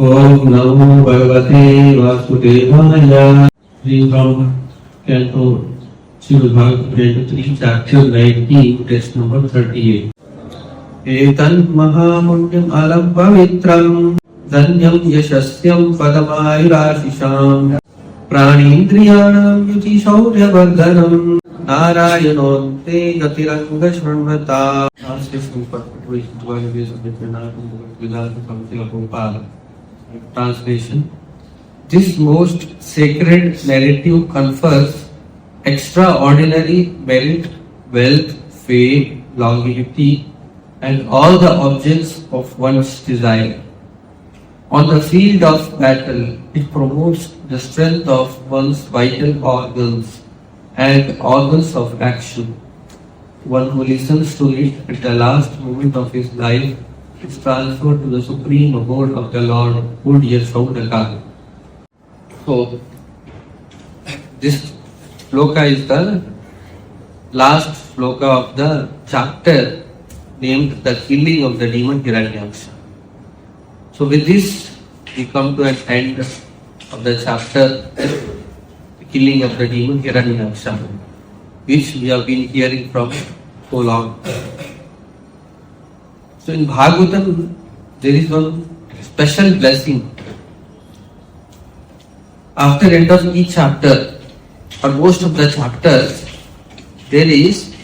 Om Namo Bhagavate Vasudevaya. Reading from Canto Srimad Bhagavatam, Canto 3, Chapter 19, Text number 38. Etan Mahamunyam Alam Pavitram Dhanyam Yashasyam Padamayurashisham Pranindriyanam Yuti Shaurya Narayanonte Gatiranga Shranvata. Translation for Putuation to one ways of the Translation. This most sacred narrative confers extraordinary merit, wealth, fame, longevity, and all the objects of one's desire. On the field of battle, it promotes the strength of one's vital organs and organs of action. One who listens to it at the last moment of his life is transferred to the supreme abode of the Lord, Udya Saudaka. So, this shloka is the last shloka of the chapter named The Killing of the Demon Hiranyaksha. So, with this, we come to an end of the chapter, The Killing of the Demon Hiranyaksha, which we have been hearing from so long. So in Bhagavatam, there is one special blessing. After end of each chapter, or most of the chapters, there is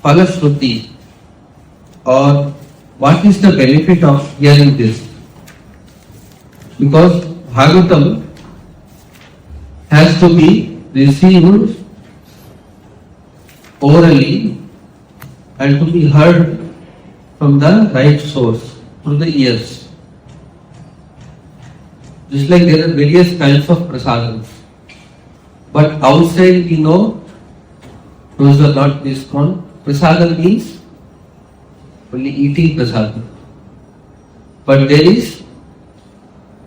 Phalashruti, or what is the benefit of hearing this? Because Bhagavatam has to be received orally and to be heard from the right source, through the ears. Just like there are various kinds of prasadams. But outside we know those are not discount. Prasadam means only eating prasadam. But there is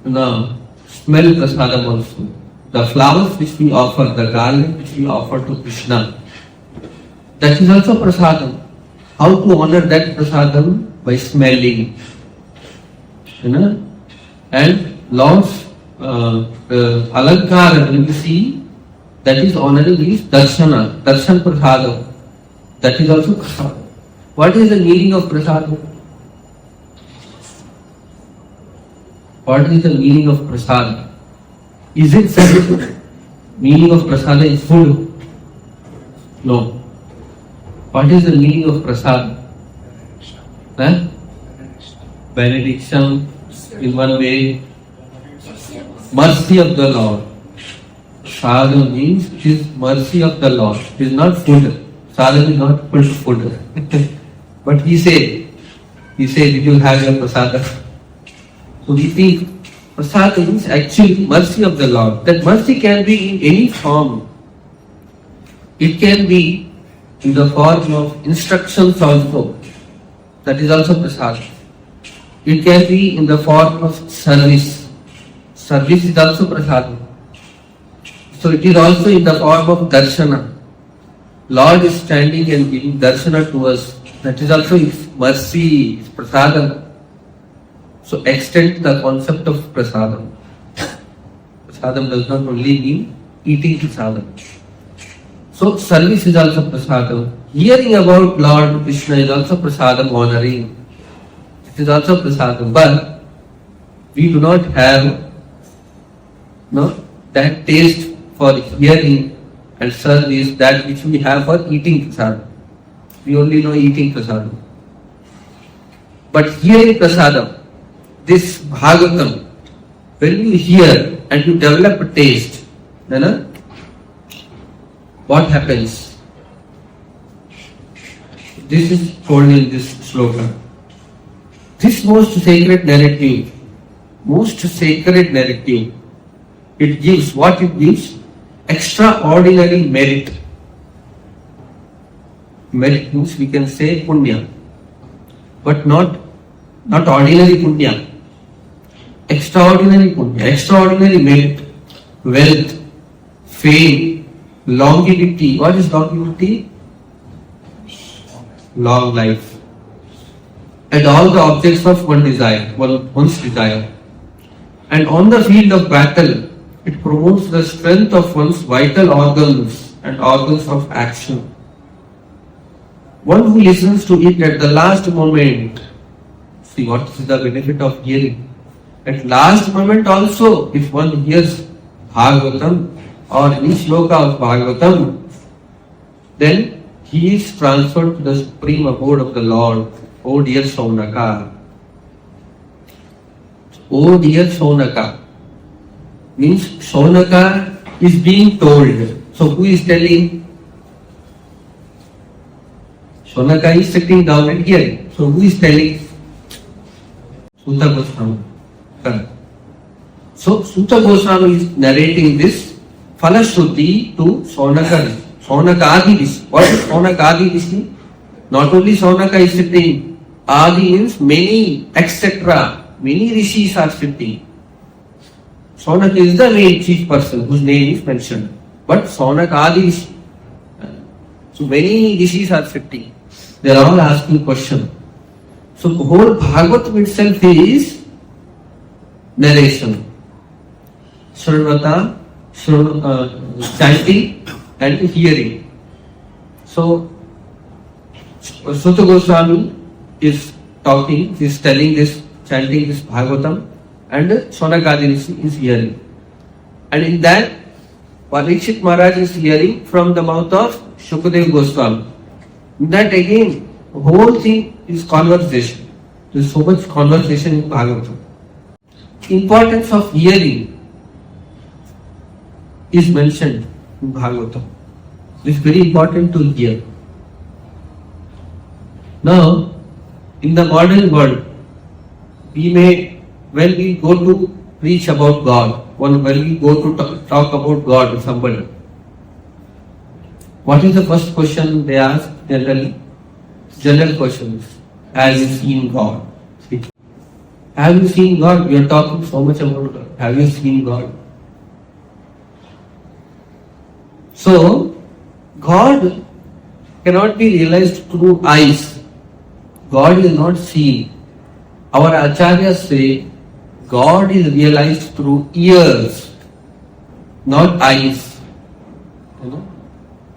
smell prasadam also. The flowers which we offer, the garland which we offer to Krishna, that is also prasadam. How to honor that prasadam? By smelling. And Lord's alankara, when you see, that is honoring his darshana, darshan prasadam. That is also prasadam. What is the meaning of prasadam? What is the meaning of prasadam? Is it that meaning of prasadam is food? No. What is the meaning of prasad? Benediction in one way. Mercy of the Lord. Sadhana means it is mercy of the Lord. It is not food. Sadhana is not food. But he said, did you have your prasada? So we think prasada means actually mercy of the Lord. That mercy can be in any form. It can be in the form of instructions also. That is also prasad. It can be in the form of service. Service is also prasad. So it is also in the form of darshana. Lord is standing and giving darshana to us. That is also His mercy, His prasadam. So extend the concept of prasadam. Prasadam does not only mean eating prasadam. So service is also prasadam. Hearing about Lord Krishna is also prasadam, honoring. It is also prasadam. But we do not have that taste for hearing and service, that which we have for eating prasadam. We only know eating prasadam. But hearing prasadam, this Bhagavatam, when you hear and you develop a taste, what happens? This is told in this sloka. This most sacred narrative, it gives what it gives? Extraordinary merit. Merit means we can say punya, but not ordinary punya. Extraordinary punya, extraordinary merit, wealth, fame, longevity. What is longevity? Long life. at all the objects of one's desire. And on the field of battle, it promotes the strength of one's vital organs and organs of action. One who listens to it at the last moment, see what is the benefit of hearing? At last moment also, if one hears Bhagavatam or any shloka of Bhagavatam, then he is transferred to the supreme abode of the Lord. Oh dear Saunaka. Oh dear Saunaka. Means Saunaka is being told. So who is telling? Saunaka is sitting down and hearing. So who is telling? Suta Goswami. Correct. So Suta Goswami is narrating this Falashruti to Saunaka. Saunaka Rishi. What is Saunaka Rishi? Not only Saunaka is sitting, Adi means many, etc. Many rishis are sitting. Saunaka is the main chief person whose name is mentioned. But Saunaka Rishi. So many rishis are sitting. They are all asking questions. So the whole Bhagavatam itself is narration. Srinvata, chanting and hearing. So Suta Goswami is talking, is telling this, chanting this Bhagavatam, and Saunaka Rishi is hearing. And in that, Parikshit Maharaj is hearing from the mouth of Shukadeva Goswami. In that again, the whole thing is conversation. There is so much conversation in Bhagavatam. Importance of hearing is mentioned in Bhagavatam. It is very important to hear. Now, in the modern world, when we go to preach about God, when we go to talk about God with somebody, what is the first question they ask generally? General questions. Have you seen God? See? Have you seen God? We are talking so much about God. Have you seen God? So, God cannot be realized through eyes. God is not seen. Our acharyas say God is realized through ears, not eyes.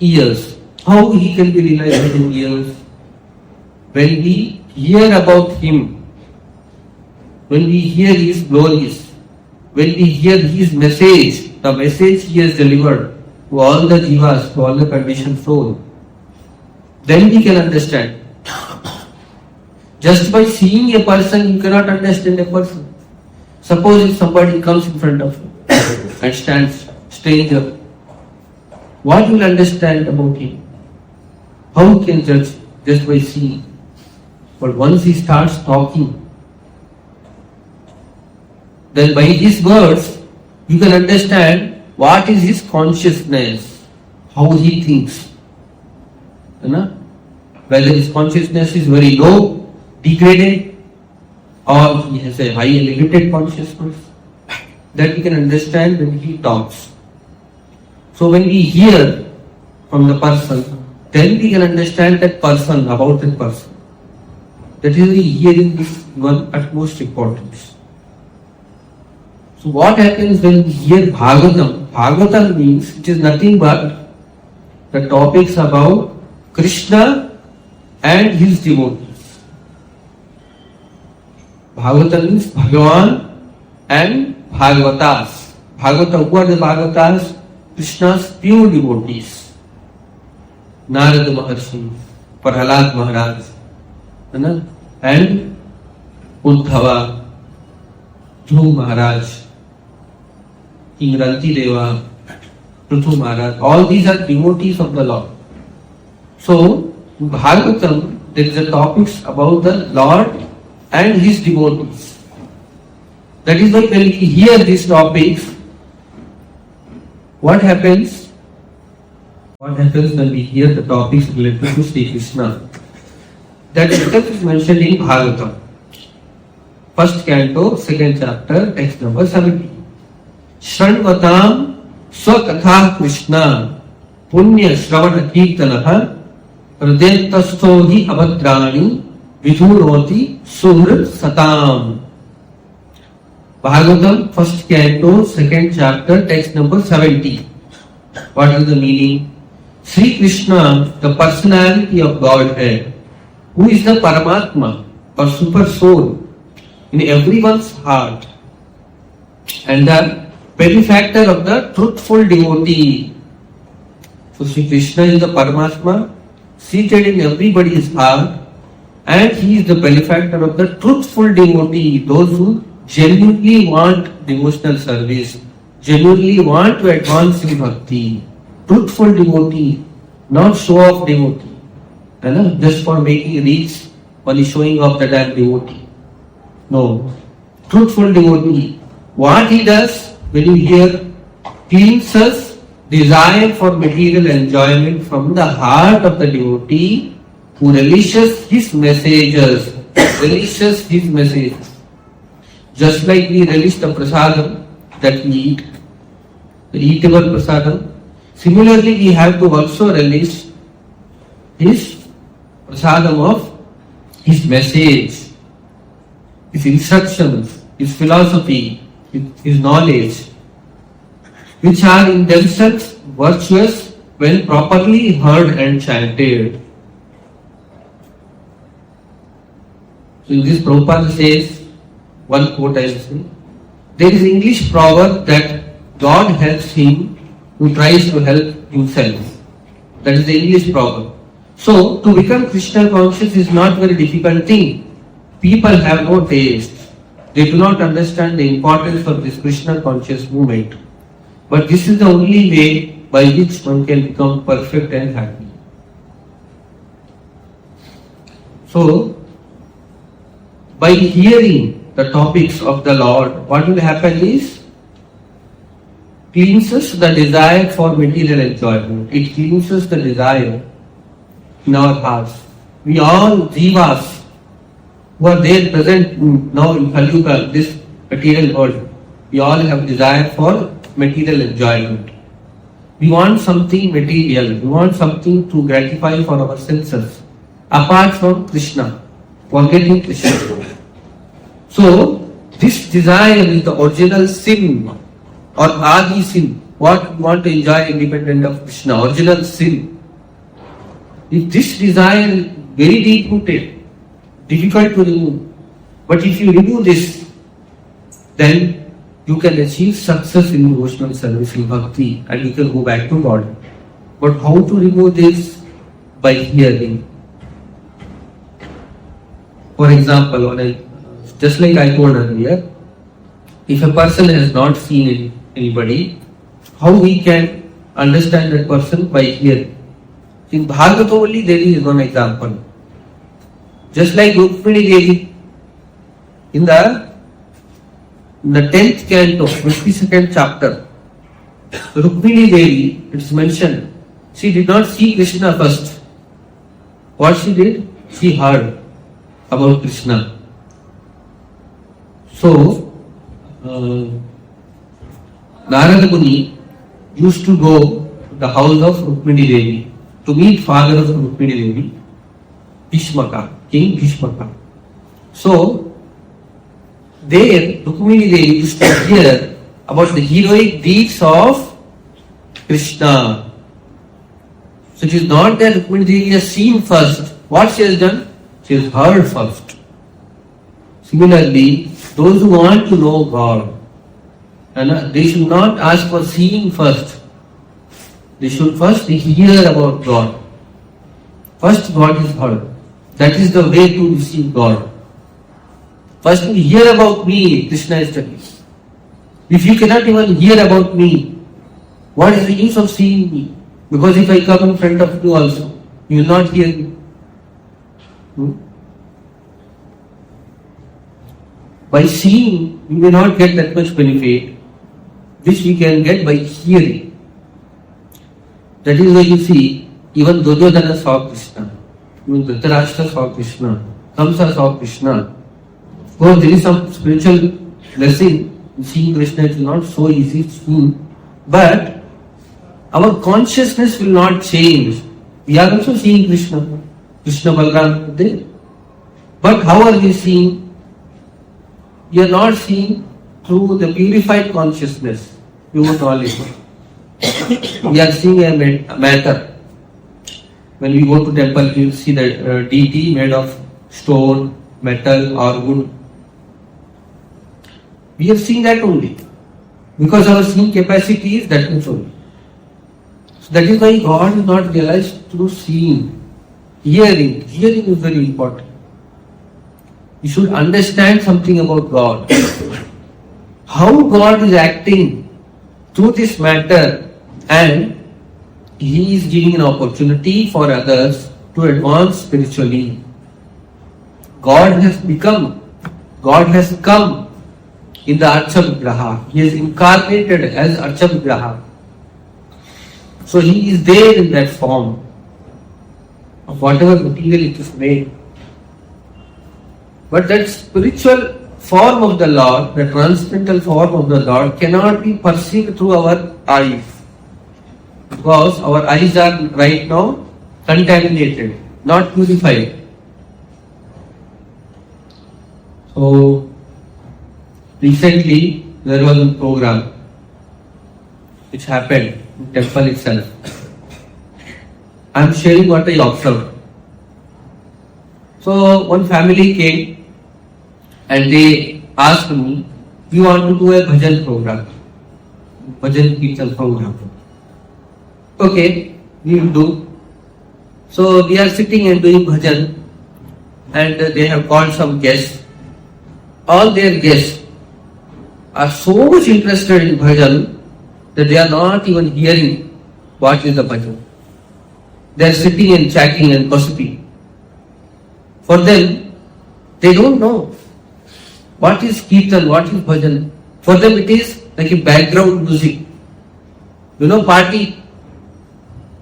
Ears. How he can be realized through ears? When we hear about him, when we hear his glories, when we hear his message, the message he has delivered to all the jivas, to all the conditioned soul, then we can understand. Just by seeing a person, you cannot understand a person. Suppose if somebody comes in front of you and stands stranger, what will understand about him? How can judge just by seeing? But once he starts talking, then by his words, you can understand what is his consciousness, how he thinks. Whether his consciousness is very low, degraded, or he has a high elevated consciousness, that we can understand when he talks. So when we hear from the person, then we can understand that person, about that person. That is the hearing is one utmost importance. So what happens when we hear Bhagavatam? Bhagavatam means it is nothing but the topics about Krishna and his devotees. Bhagavatam means Bhagavan and Bhagavatas. Bhagavata, who are the Bhagavatas? Krishna's pure devotees. Narada Maharshi, Prahlad Maharaj, and Uddhava, Dhruv Maharaj, King Ranti Deva, Prithu Maharaj. All these are devotees of the Lord. So, in Bhagavatam, there is a topics about the Lord and his devotees. That is why when we hear these topics, what happens? What happens when we hear the topics related to Sri Krishna? That itself is mentioned in Bhagavatam. First canto, second chapter, text number 70. Shranvatam swakatha Krishna punya shravana kirtanaha hridayantastho hi abhadrani vidhuroti Sur Satam. Bhagavatam, first canto, second chapter, text number 70. What is the meaning? Sri Krishna, the personality of Godhead, who is the Paramatma or super soul in everyone's heart, and the benefactor of the truthful devotee. So Sri Krishna is the Paramatma seated in everybody's heart, and he is the benefactor of the truthful devotee, those who genuinely want devotional service, genuinely want to advance in bhakti. Truthful devotee, not show-off devotee. Just for making reach, only showing off that I am devotee. No. Truthful devotee. What he does when you hear cleanses desire for material enjoyment from the heart of the devotee who relishes his messages. Relishes his messages. Just like we relish the prasadam that we eat, the eatable prasadam, similarly we have to also relish his prasadam of his message, his instructions, his philosophy, his knowledge, which are in themselves virtuous when properly heard and chanted. So in this Prabhupada says, one quote I will say, there is an English proverb that God helps him who tries to help himself. That is the English proverb. So to become Krishna conscious is not a very difficult thing. People have no taste. They do not understand the importance of this Krishna conscious movement. But this is the only way by which one can become perfect and happy. So, by hearing the topics of the Lord, what will happen is, cleanses the desire for material enjoyment. It cleanses the desire in our hearts. We all jivas who are there present now in Kali Yuga, this material world, we all have desire for material enjoyment. We want something material. We want something to gratify for our senses, apart from Krishna, forgetting Krishna. So, this desire is the original sin or Adi sin. What we want to enjoy independent of Krishna, original sin. If this desire is very deep rooted, difficult to remove, but if you remove this, then you can achieve success in devotional service in bhakti and you can go back to God. But how to remove this? By hearing. For example, just like I told earlier, if a person has not seen anybody, how we can understand that person? By hearing. In Bhagavatam only there is one example. Just like Rukmini Devi, in the 10th canto, 22nd chapter, Rukmini Devi, it is mentioned, she did not see Krishna first. What she did? She heard about Krishna. So, Narada Muni used to go to the house of Rukmini Devi to meet father of Rukmini Devi, Bhishmaka, King Bhishmaka. So, there Rukmini Devi used to hear about the heroic deeds of Krishna. So it is not that Rukmini Devi has seen first. What she has done? She has heard first. Similarly, those who want to know God, and they should not ask for seeing first. They should first hear about God. First God is heard. That is the way to receive God. First we hear about me, Krishna is telling. If you cannot even hear about me, what is the use of seeing me? Because if I come in front of you also, you will not hear me. By seeing, we may not get that much benefit, which we can get by hearing. That is why you see, even Duryodhana saw Krishna, even Dhritarashtra saw Krishna, Kamsa saw Krishna. Of course, there is some spiritual blessing in seeing Krishna. It is not so easy to see, but our consciousness will not change. We are also seeing Krishna, Krishna Balaram there. But how are we seeing? We are not seeing through the purified consciousness, pure knowledge. We are seeing a matter. When we go to temple, we will see the deity made of stone, metal or wood. We are seeing that only. Because our seeing capacity is that much only. So that is why God is not realized through seeing. Hearing. Hearing is very important. You should understand something about God. How God is acting through this matter, and He is giving an opportunity for others to advance spiritually. God has come in the Archa-Vigraha. He is incarnated as Archa-Vigraha. So He is there in that form of whatever material it is made. But that spiritual form of the Lord, the transcendental form of the Lord, cannot be perceived through our eyes. Because our eyes are right now contaminated, not purified. So, recently there was a program which happened in temple itself. I am sharing what I observed. So, one family came and they asked me, we want to do a bhajan program, bhajan kirtan program. Okay, we will do. So we are sitting and doing bhajan, and they have called some guests. All their guests are so much interested in bhajan that they are not even hearing what is the bhajan. They are sitting and chatting and gossiping. For them, they don't know what is kirtan, what is bhajan. For them it is like a background music. You know, party.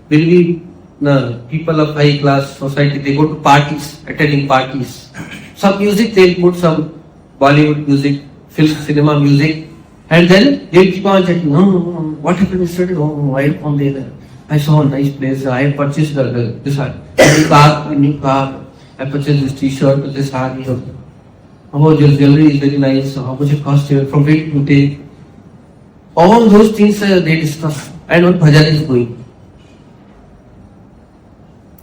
When we, people of high class society, they go to parties, attending parties. Some music, they'll put some Bollywood music, film, cinema music, and then they'll keep on chatting, what happened yesterday? Oh, I found there. I saw a nice place, I purchased this new car, I purchased this t-shirt, this saree. Oh, this jewelry is very nice, how much it cost here, from where to take. All those things they discuss, and what bhajan is going.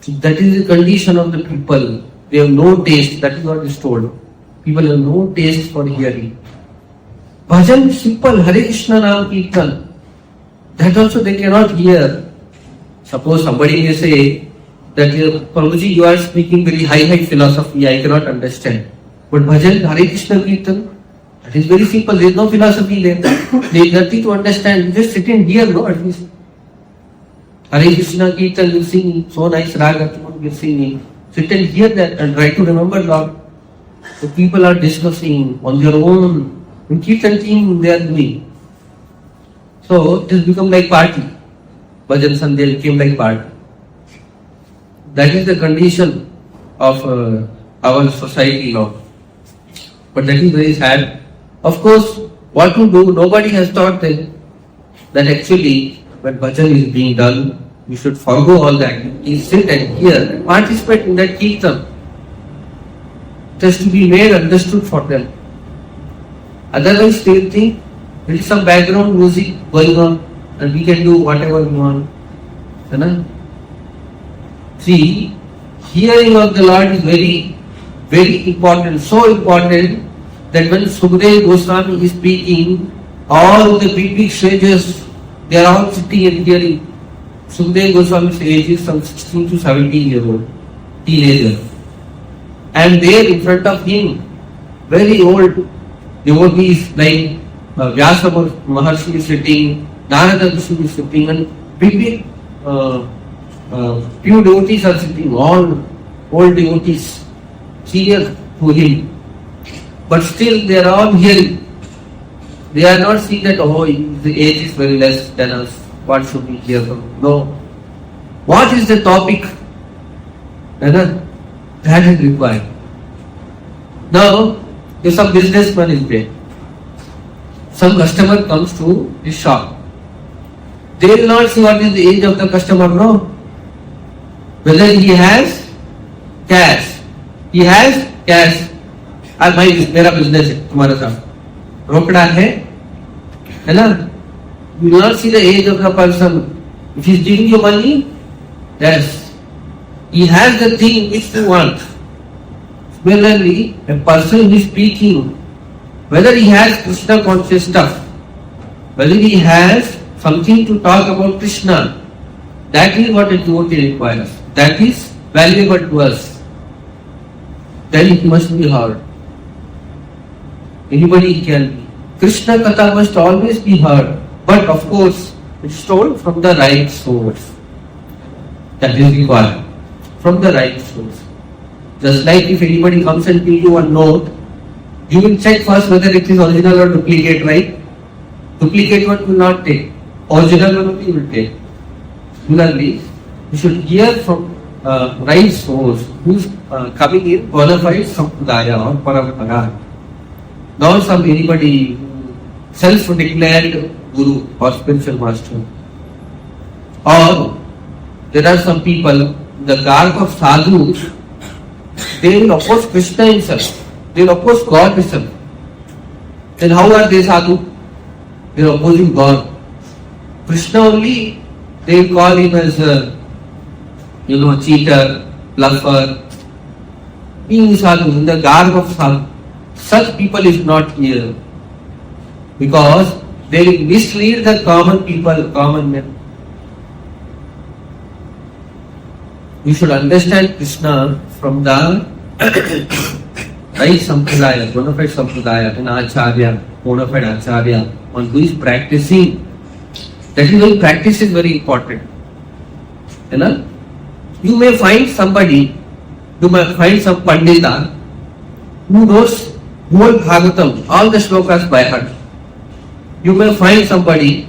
So that is the condition of the people. They have no taste. That is what is told. People have no taste for hearing. Bhajan is simple. Hare Krishna Nam Kirtan. That also they cannot hear. Suppose somebody may say that Prabhuji, you are speaking very high philosophy. I cannot understand. But bhajan, Hare Krishna Kirtan, that is very simple. There is no philosophy there. There is nothing to understand. You just sit and hear, no, at least. Hare Krishna Kirtan, you sing so nice raga, you singing. Sit and hear that and try to remember Lord. The people are discussing on their own. In Kirtan team they are doing. So it has become like party. Bhajan Sandhya became like party. That is the condition of our society now. But that is very sad. Of course, what to do? Nobody has taught them that actually when bhajan is being done, we should forgo all the activities, sit and hear and participate in that kirtan. It has to be made understood for them. Otherwise, they will think there is some background music going on and we can do whatever we want. See, hearing of the Lord is very, very important, so important that when Sukadeva Goswami is speaking, all the big sages, they are all sitting and hearing. Sukadeva Goswami's age is some 16 to 17 years old, teenager. And there in front of him, very old devotees like Vyasa Maharshi is sitting, Narada Rishi is sitting, and big few devotees are sitting, all old devotees, serious to him. But still they are all hearing. They are not seeing that, oh, the age is very less than us. What should we hear from? No. What is the topic? That is required. Now, if some businessman is there, some customer comes to his shop, they will not see what is the age of the customer, no. Whether he has cash, he has cash, आज भाई मेरा business है तुम्हारे साथ, रोकड़ा है ना? You will not see the age of the person. If he is giving you money, yes, he has the thing which you want. Similarly, a person who is speaking, whether he has Krishna conscious stuff, whether he has something to talk about Krishna, that is what a devotee requires. That is valuable to us. Then it must be heard. Anybody can be. Krishna Katha must always be heard. But of course, it's told from the right source. That is required. From the right source. Just like if anybody comes and gives you a note, you will check first whether it is original or duplicate, right? Duplicate one will not take. Original one only will take. Similarly, you should hear from right source who is coming in bona fide sampradaya or parampara. Not some anybody self-declared guru or spiritual master. Or there are some people in the garb of sadhus, they will oppose Krishna himself. They will oppose God himself. Then how are they sadhu? They are opposing God. Krishna only, they will call him as cheater, bluffer. Being sadhu, in the garb of sadhu. Such people is not here. Because they will mislead the common people, common men. You should understand Krishna from the right sampradaya, bona fide sampradaya, an acharya, bona fide acharya, one who is practicing. That is why practice is very important. You may find somebody, you may find some pandita who knows whole Bhagavatam, all the shlokas by heart. You may find somebody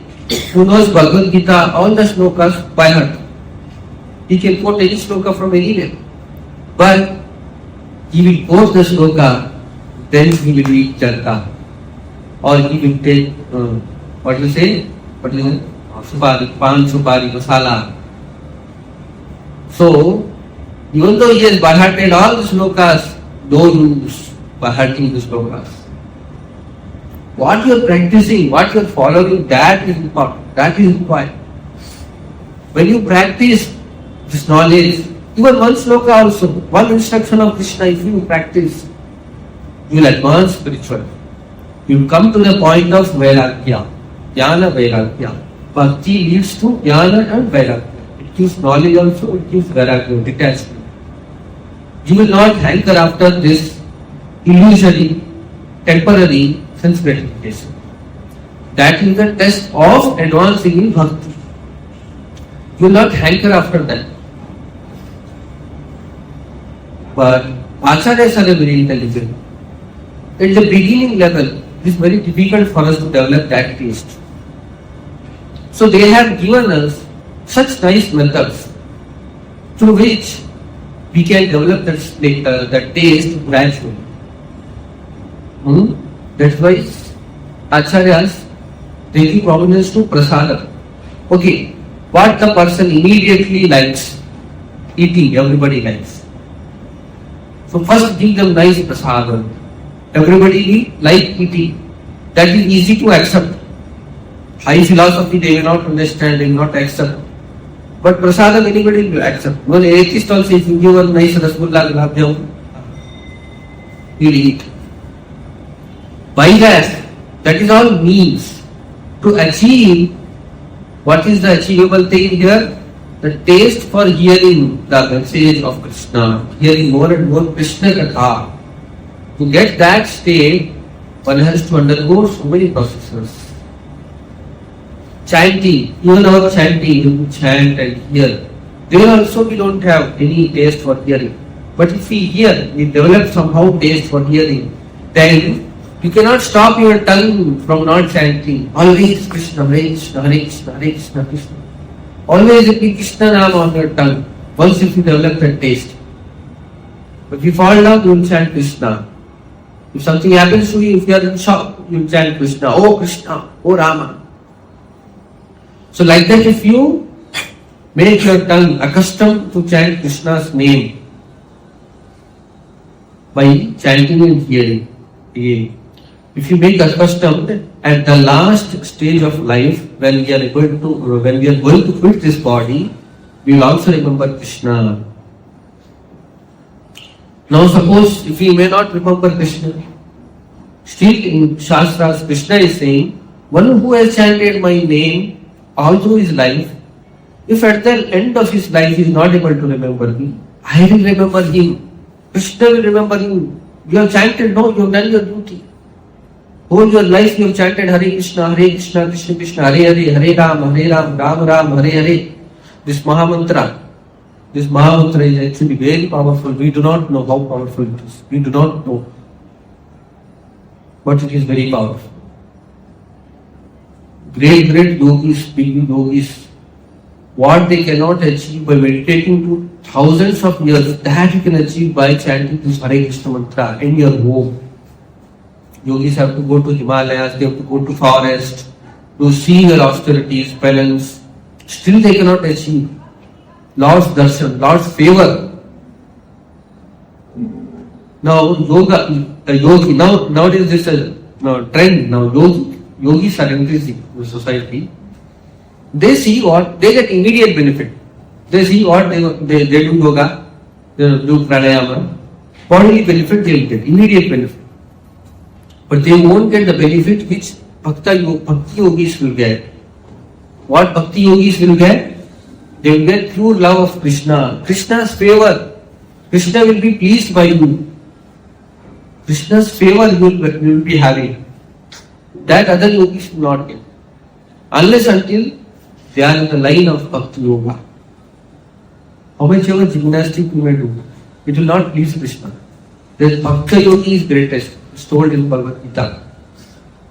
who knows Bhagavad Gita, all the shlokas by heart. He can quote any shloka from anywhere. But he will quote the shloka, then he will eat charta. Or he will take, what you say? Supari, pan, supari, masala. So, even though he has by hearted all the shlokas, no rules by hearting the shlokas. What you are practicing, what you are following, that is important. That is required. When you practice this knowledge, even one sloka also, one instruction of Krishna, if you practice, you will advance spiritually. You will come to the point of Vairagya, Jnana Vairagya. Bhakti leads to Jnana and Vairagya. It gives knowledge also, it gives Vairagya, detachment. You will not hanker after this illusory, temporary sense gratification. That is the test of advancing in Bhakti. You will not hanker after that. But acharyas are very intelligent. At the beginning level, it is very difficult for us to develop that taste. So they have given us such nice methods through which we can develop that taste gradually. That's why acharyas, they give prominence to prasada. Okay, what the person immediately likes, eating, everybody likes. So first give them nice prasada. Everybody like eating. That is easy to accept. High philosophy they will not understand, they will not accept. But prasadam anybody will accept. One atheist also, if you give a nice rasgulla, gulab jamun, he will eat. By that is all means to achieve what is the achievable thing here? The taste for hearing the message of Krishna, hearing more and more Krishna Katha. To get that state, one has to undergo so many processes. Chanting, even our chanting, we chant and hear. There also we don't have any taste for hearing. But if we hear, we develop somehow taste for hearing, then you cannot stop your tongue from not chanting. Always Krishna, Hare Krishna, Hare Krishna, Hare Krishna, Krishna. Always repeat Krishna Nam on your tongue. Once if you develop that taste. But if you fall down, you will chant Krishna. If something happens to you, if you are in shock, you will chant Krishna. Oh Krishna, oh Rama. So like that, if you make your tongue accustomed to chant Krishna's name, by chanting and hearing. Again, if you make accustomed at the last stage of life, when we are going to quit this body, we will also remember Krishna. Now suppose if we may not remember Krishna, still in Shastras Krishna is saying, one who has chanted my name all through his life, if at the end of his life he is not able to remember me, I will remember him. Krishna will remember him. You have chanted, no, you have done your duty. Whole your life you have chanted Hare Krishna, Krishna Krishna, Hare Hare, Hare Ram, Ram Ram, Hare Hare. This Mahamantra is actually very powerful. We do not know how powerful it is. We do not know. But it is very powerful. Great yogis, big yogis, what they cannot achieve by meditating to thousands of years, that you can achieve by chanting this Hare Krishna mantra in your home. Yogis have to go to Himalayas, they have to go to forest to see their austerities, penance. Still they cannot achieve Lord's darshan, Lord's favor. Now yogi, nowadays this is a trend. Now yogis are increasing in the society. They see what they get immediate benefit. They see what they do yoga, they do pranayama, bodily benefit they will get, immediate benefit. But they won't get the benefit which bhakti yogis will get. What bhakti yogis will get? They will get pure love of Krishna, Krishna's favor. Krishna will be pleased by you. Krishna's favor you will be having. That other yogis will not get. Unless until they are in the line of bhakti yoga. How much yoga gymnastic you may do, it will not please Krishna. The bhakti yogi is greatest. It's told in Bhagavad Gita.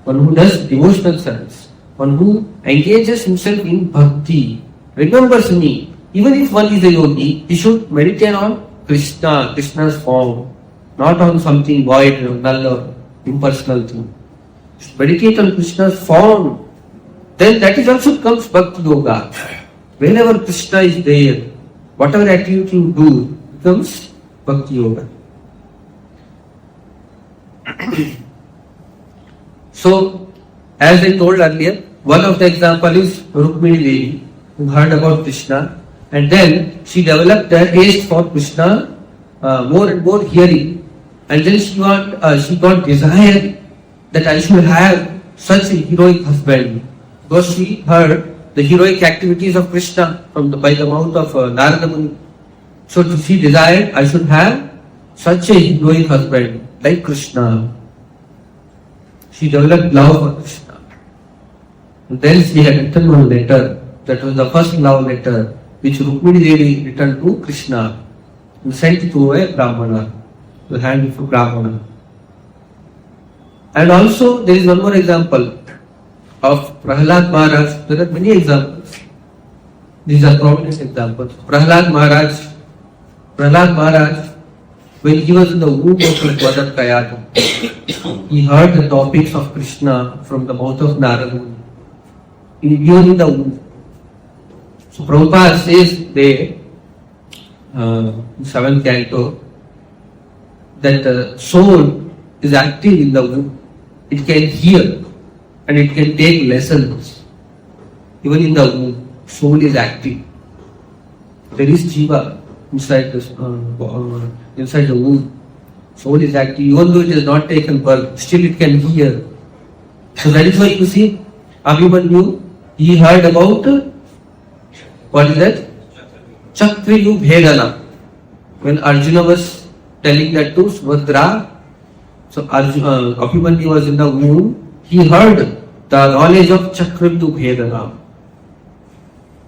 One who does devotional service, one who engages himself in bhakti, remembers me. Even if one is a yogi, he should meditate on Krishna, Krishna's form, not on something void, null or impersonal thing. Meditate on Krishna's form. Then that is also comes bhakti yoga. Whenever Krishna is there, whatever activity you do becomes bhakti yoga. So, as I told earlier, one of the example is Rukmini Devi, who heard about Krishna, and then she developed a taste for Krishna, more and more hearing, and then she got desire that I should have such a heroic husband, because she heard the heroic activities of Krishna by the mouth of Narada Muni. So she desired I should have such a heroic husband like Krishna. She developed love for Krishna. And then she had written one letter, that was the first love letter, which Rukmini Devi returned to Krishna and sent it to a Brahmana, the hand of a Brahmana. And also there is one more example of Prahlad Maharaj. There are many examples. These are prominent examples. Prahlad Maharaj, when he was in the womb of his mother Kayadu, he heard the topics of Krishna from the mouth of Narada Muni. He was in the womb. So Prabhupada says there, in 7th canto, that the soul is active in the womb. It can hear and it can take lessons. Even in the womb, soul is active. There is jiva inside the womb. Soul is active. Even though it has not taken birth, still it can hear. So that is why you see, Abhimanyu, he heard about, what is that? Chakriyu Bhedana. When Arjuna was telling that to Subhadra, so Abhimanyu was in the womb, he heard the knowledge of Chakriyu Bhedana.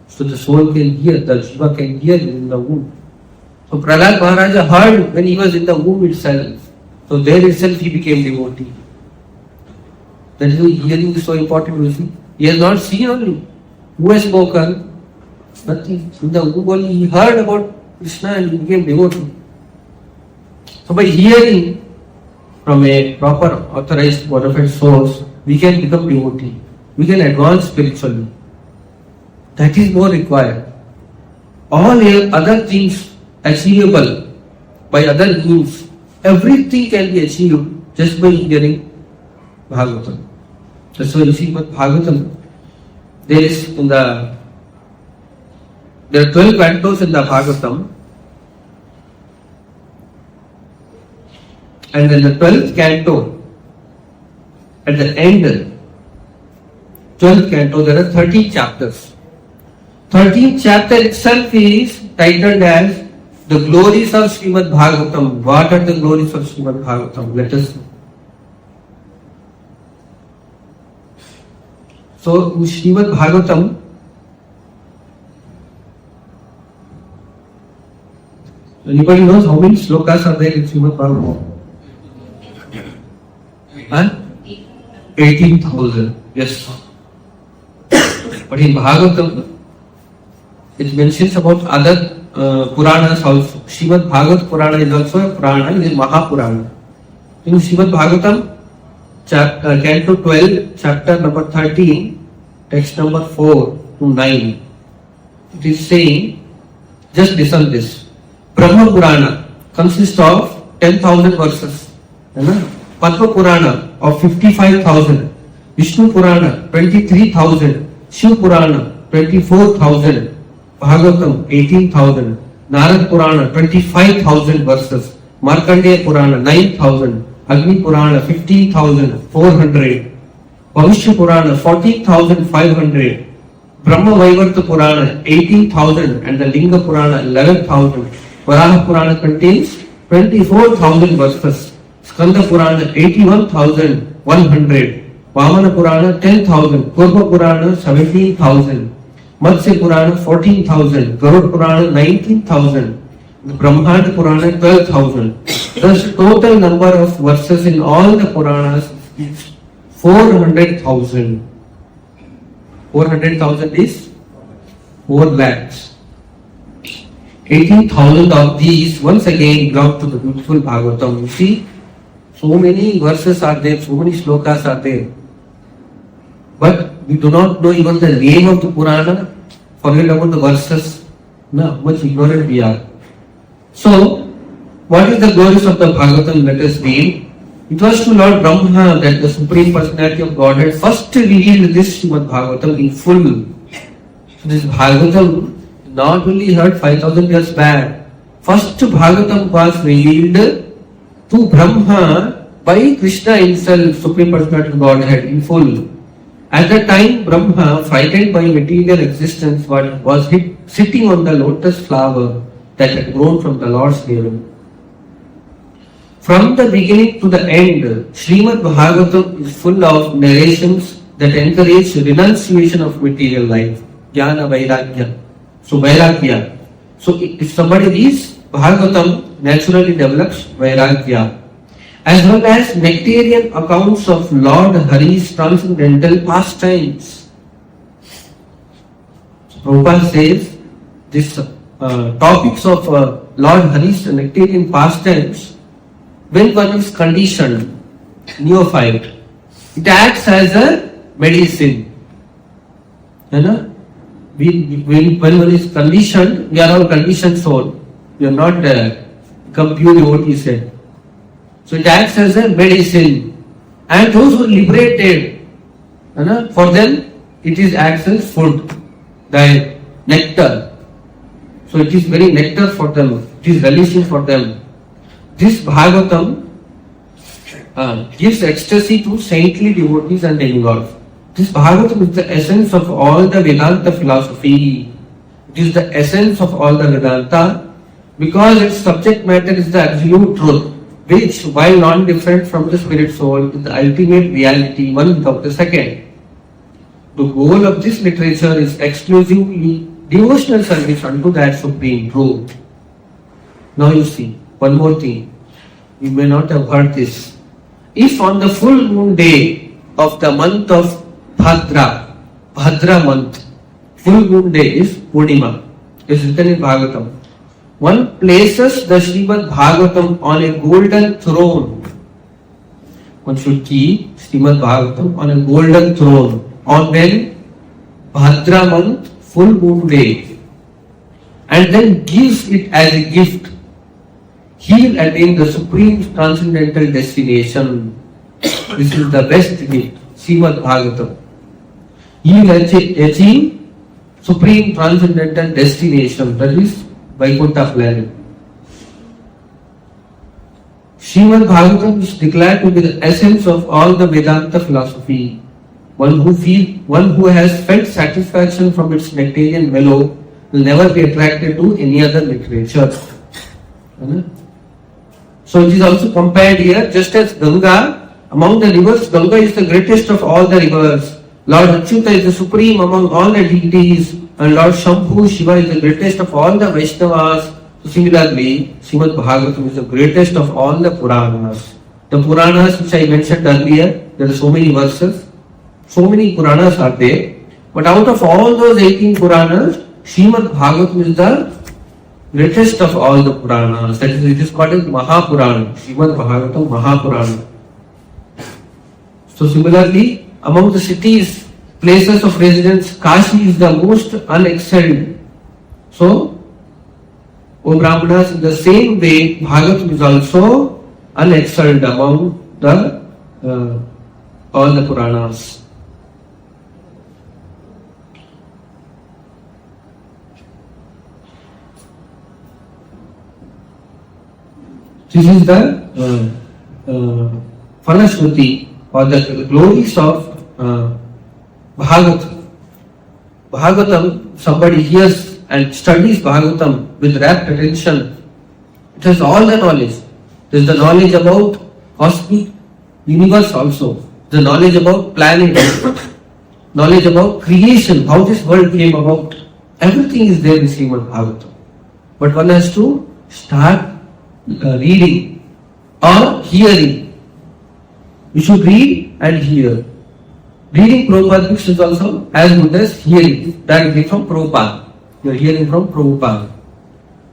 So the soul can hear, the jiva can hear in the womb. So Prahlad Maharaja heard when he was in the womb itself. So there itself he became devotee. That is why hearing is so important, you see. He has not seen only. Who has spoken? Nothing. In the womb only he heard about Krishna and he became devotee. So by hearing from a proper authorized bona fide source, we can become devotee. We can advance spiritually. That is more required. All other things achievable by other means, Everything can be achieved just by hearing Bhagavatam. That's why you see what Bhagavatam, there are 12 cantos in the Bhagavatam, and in the 12th canto, at the end, 12th canto, there are 13 chapters. 13th chapter itself is titled as The Glories of Srimad Bhagavatam. What are the glories of Srimad Bhagavatam? Let us know. So, in Srimad Bhagavatam, anybody knows how many slokas are there in Srimad Bhagavatam? 18,000. Yes. But in Bhagavatam, it mentions about other Puranas also. Srimad Bhagavat Purana is also a Purana, it is Mahapurana. In Srimad Bhagavatam, Canto 12, chapter number 13, text number 4 to 9, it is saying, just listen this. Brahma Purana consists of 10,000 verses. Padma Purana of 55,000. Vishnu Purana 23,000. Shiv Purana 24,000. Bhagavatam 18,000. Narad Purana 25,000 verses. Markandeya Purana 9,000. Agni Purana 15,400. Bhavishya Purana 14,500. Brahma Vaivarta Purana 18,000 and the Linga Purana 11,000. Varaha Purana contains 24,000 verses. Skanda Purana 81,100. Vamana Purana 10,000. Kurma Purana 17,000. Matsya Purana 14,000. Garud Purana 19,000. Brahmanda Purana 12,000. Thus total number of verses in all the Puranas is 400,000. 400,000 is 4 lakhs. 18,000 of these once again belong to the beautiful Bhagavatam. You see, so many verses are there, so many slokas are there. But we do not know even the name of the Purana, forget about the verses. How much ignorant we are. So, what is the glories of the Bhagavatam? Let us read. It was to Lord Brahma that the Supreme Personality of Godhead first revealed this Srimad Bhagavatam in full. So this Bhagavatam not only heard 5,000 years back. First Bhagavatam was revealed to Brahma by Krishna himself, Supreme Personality of Godhead, in full. At that time, Brahma, frightened by material existence, was sitting on the lotus flower that had grown from the Lord's navel. From the beginning to the end, Srimad Bhagavatam is full of narrations that encourage renunciation of material life. Jnana Vairagya. So Vairagya. So if somebody reads Bhagavatam, naturally develops Vairagya. As well as nectarian accounts of Lord Hari's transcendental pastimes. Prabhupada says this topics of Lord Hari's nectarian pastimes, when one is conditioned, neophyte, it acts as a medicine. When one is conditioned, we are all conditioned soul. We are not become pure devotee said. So it acts as a medicine. And those who are liberated, for them it is acts as food, the nectar. So it is very nectar for them. It is relishing for them. This Bhagavatam gives ecstasy to saintly devotees and demigods. This Bhagavatam is the essence of all the Vedanta philosophy. It is the essence of all the Vedanta because its subject matter is the absolute truth, which, while not different from the spirit soul, is the ultimate reality, one without the second. The goal of this literature is exclusively devotional service unto that supreme truth. Now you see, one more thing. You may not have heard this. If on the full moon day of the month of Bhadra month, full moon day is Purnima, is written in Bhagavatam. One places the Srimad Bhagavatam on a golden throne. One should keep Srimad Bhagavatam on a golden throne on when Bhadra month, full moon day, and then gives it as a gift. he will attain the supreme transcendental destination. This is the best gift, Srimad Bhagavatam. He will achieve supreme transcendental destination, that is Vaikuntha planet. Srimad Bhagavatam is declared to be the essence of all the Vedanta philosophy. One who has felt satisfaction from its nectarian mellow will never be attracted to any other literature. So it is also compared here, just as Ganga, among the rivers, Ganga is the greatest of all the rivers. Lord Achyuta is the supreme among all the deities, and Lord Shambhu, Shiva, is the greatest of all the Vaishnavas. So similarly, Srimad Bhagavatam is the greatest of all the Puranas. The Puranas which I mentioned earlier, there are so many verses, so many Puranas are there, but out of all those 18 Puranas, Srimad Bhagavatam is the greatest of all the Puranas. That is, it is called as Mahapurana. Srimad Bhagavatam Mahapurana. So similarly, among the cities, places of residence, Kashi is the most unexcelled. So, O Brahmanas, in the same way, Bhagavatam is also unexcelled among the all the Puranas. This is the Phalashruti, or the glories of Bhagavatam. Bhagavatam, somebody hears and studies Bhagavatam with rapt attention. It has all the knowledge. There is the knowledge about cosmic universe also, the knowledge about planets, knowledge about creation, how this world came about. Everything is there in Srimad Bhagavatam. But one has to start reading or hearing. You should read and hear. Reading Prabhupada books is also as good as hearing directly from Prabhupada. You are hearing from Prabhupada.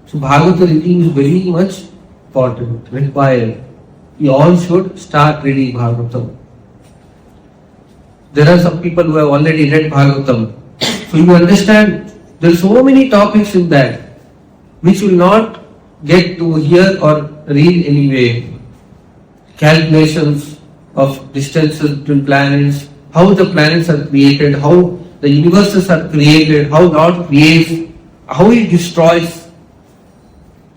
So Bhagavata reading is very much important, required. You all should start reading Bhagavatam. There are some people who have already read Bhagavatam. So you understand there are so many topics in that which will not get to hear or read anyway. Calculations of distances between planets, how the planets are created, how the universes are created, how God creates, how He destroys,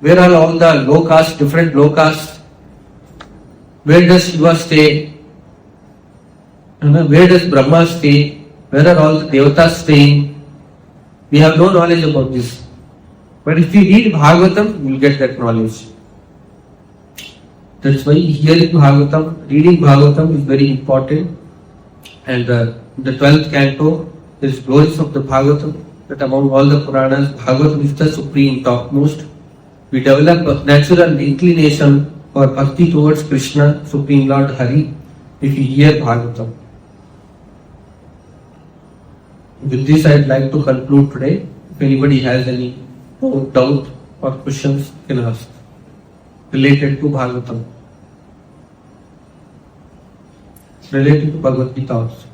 where are all the lokas, different lokas, where does Shiva stay, where does Brahma stay, where are all the devatas staying. We have no knowledge about this. But if we read Bhagavatam, we will get that knowledge. That's why hearing Bhagavatam, reading Bhagavatam is very important. And the 12th canto, there is glories of the Bhagavatam, that among all the Puranas, Bhagavatam is the supreme, topmost. We develop a natural inclination or bhakti towards Krishna, Supreme Lord Hari, if we hear Bhagavatam. With this, I would like to conclude today. If anybody has any doubt or questions, you can ask related to Bhagavatam, related to Bhagavad Gita also.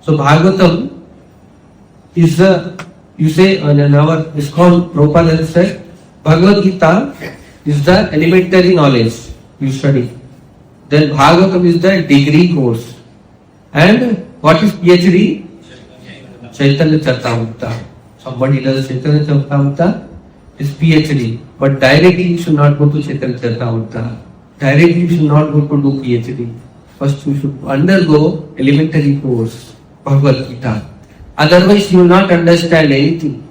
So Bhagavatam is you say in our ISKCON, Prabhupada has said, Bhagavad Gita is the elementary knowledge you study. Then Bhagavatam is the degree course. And what is PhD? Chaitanya Charitamrita. Somebody does Chaitanya Charitamrita, is PhD. But directly you should not go to Chaitanya Charitamrita. Directly you should not go to do PhD. First you should undergo elementary course, Bhagavad Gita. Otherwise you will not understand anything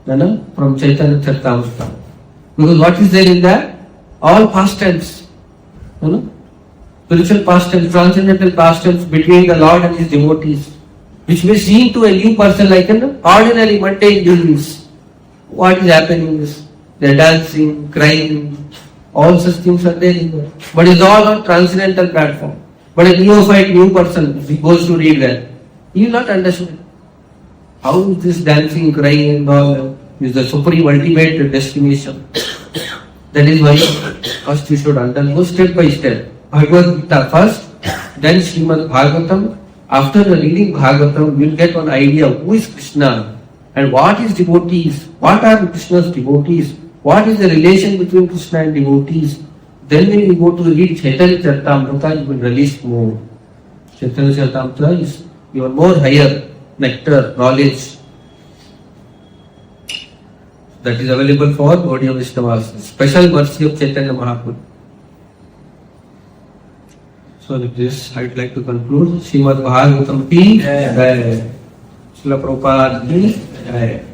from Chaitanya Charitamrita. Because what is there in that? All past tense. Spiritual past tense, transcendental past tense between the Lord and His devotees, which may seem to a new person like an ordinary mundane business. What is happening is they are dancing, crying, all such things are there in there. But it's all on transcendental platform. But a neophyte, new person, if he goes to read that, he will not understand. How is this dancing, crying and all is the supreme ultimate destination. That is why first you should undergo step by step. Bhagavad Gita first, then Srimad Bhagavatam. After the reading Bhagavatam, you will get an idea of who is Krishna and what is devotees, what are Krishna's devotees, what is the relation between Krishna and devotees? Then when you go to read Chaitanya Charitamrita, you will relish more. Chaitanya Charitamrita is your more higher nectar, knowledge that is available for Gaudiya Vaishnavas. Special mercy of Chaitanya Mahaprabhu. So with this, I would like to conclude. Srimad Bhagavatam ki Jai. Srila Prabhupada ki Jai.